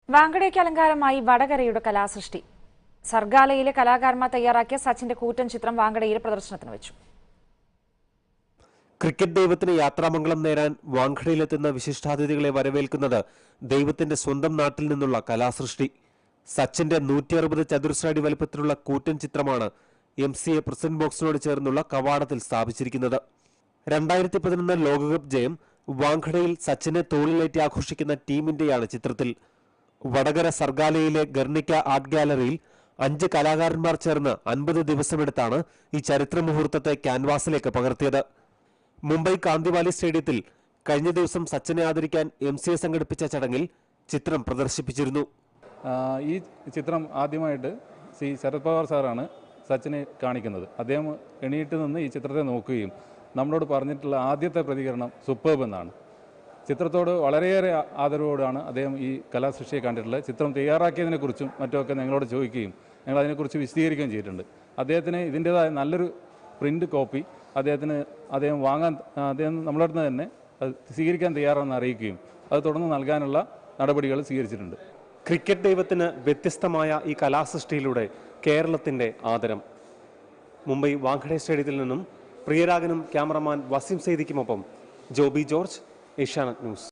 വാങ്കഡയ്ക്ക് അലങ്കാരമായി വടകരയുടെ കലാസൃഷ്ടി. സർഗാലയിലെ കലാകാരന്മാർ തയ്യാറാക്കിയ സച്ചിന്റെ കൂറ്റൻ ചിത്രം വാങ്കഡയിൽ പ്രദർശനത്തിന് വെച്ചു. ക്രിക്കറ്റ് ദൈവത്തിന് യാത്രാമംഗളം നേരാൻ വാങ്കഡയിലെത്തുന്ന വിശിഷ്ടാതിഥികളെ വരവേൽക്കുന്നത് ദൈവത്തിന്റെ സ്വന്തം നാട്ടിൽ നിന്നുള്ള കലാസൃഷ്ടി. സച്ചിന്റെ 160 ചതുരശ്ര അടി വലിപ്പത്തിലുള്ള കൂറ്റൻ ചിത്രമാണ് MCA പ്രസിഡന്റ് ബോക്സിനോട് ചേർന്നുള്ള കവാടത്തിൽ സ്ഥാപിച്ചിരിക്കുന്നത്. 2011 ലോകകപ്പ് ജയം വാങ്കഡയിൽ സച്ചിനെ തോളിലേറ്റി ആഘോഷിക്കുന്ന ടീം ഇന്ത്യയാണ് ചിത്രത്തിൽ. വടകര സർഗാലയിലെ ഗർണിക്ക ആർട്ട് ഗാലറിയിൽ 5 കലാകാരന്മാർ ചേർന്ന് 50 ദിവസമെടുത്താണ് ഈ ചരിത്ര മുഹൂർത്തത്തെ ക്യാൻവാസിലേക്ക് പകർത്തിയത്. മുംബൈ കാന്തിവാലി സ്റ്റേഡിയത്തിൽ കഴിഞ്ഞ ദിവസം സച്ചിനെ ആദരിക്കാൻ MCA സംഘടിപ്പിച്ച ചടങ്ങിൽ ചിത്രം പ്രദർശിപ്പിച്ചിരുന്നു. ഈ ചിത്രം ആദ്യമായിട്ട് ശ്രീ ശരത് പവാർ സാറാണ് സച്ചിനെ കാണിക്കുന്നത്. അദ്ദേഹം എണീറ്റ് നിന്ന് ഈ ചിത്രത്തെ നോക്കുകയും നമ്മളോട് പറഞ്ഞിട്ടുള്ള ആദ്യത്തെ പ്രതികരണം സൂപ്പർബ് എന്നാണ്. ചിത്രത്തോട് വളരെയേറെ ആദരവോടാണ് അദ്ദേഹം ഈ കലാസൃഷ്ടിയെ കണ്ടിട്ടുള്ളത്. ചിത്രം തയ്യാറാക്കിയതിനെക്കുറിച്ചും മറ്റുമൊക്കെ ഞങ്ങളോട് ചോദിക്കുകയും ഞങ്ങൾ അതിനെക്കുറിച്ച് വിശദീകരിക്കുകയും ചെയ്തിട്ടുണ്ട്. അദ്ദേഹത്തിന് ഇതിൻ്റേതായ നല്ലൊരു പ്രിൻ്റ് കോപ്പി അദ്ദേഹം നമ്മളെ അടുത്ത് തന്നെ അത് സ്വീകരിക്കാൻ തയ്യാറാണെന്ന് അറിയിക്കുകയും അത് തുടർന്ന് നൽകാനുള്ള നടപടികൾ സ്വീകരിച്ചിട്ടുണ്ട്. ക്രിക്കറ്റ് ദൈവത്തിന് വ്യത്യസ്തമായ ഈ കലാസൃഷ്ടിയിലൂടെ കേരളത്തിന്റെ ആദരം. മുംബൈ വാങ്കഡെ സ്റ്റേഡിയത്തിൽ നിന്നും പ്രിയരാഗനും ക്യാമറമാൻ വസീം സെയ്ദിക്കുമൊപ്പം ജോബി ജോർജ്, ഏഷ്യാനെറ്റ് ന്യൂസ്.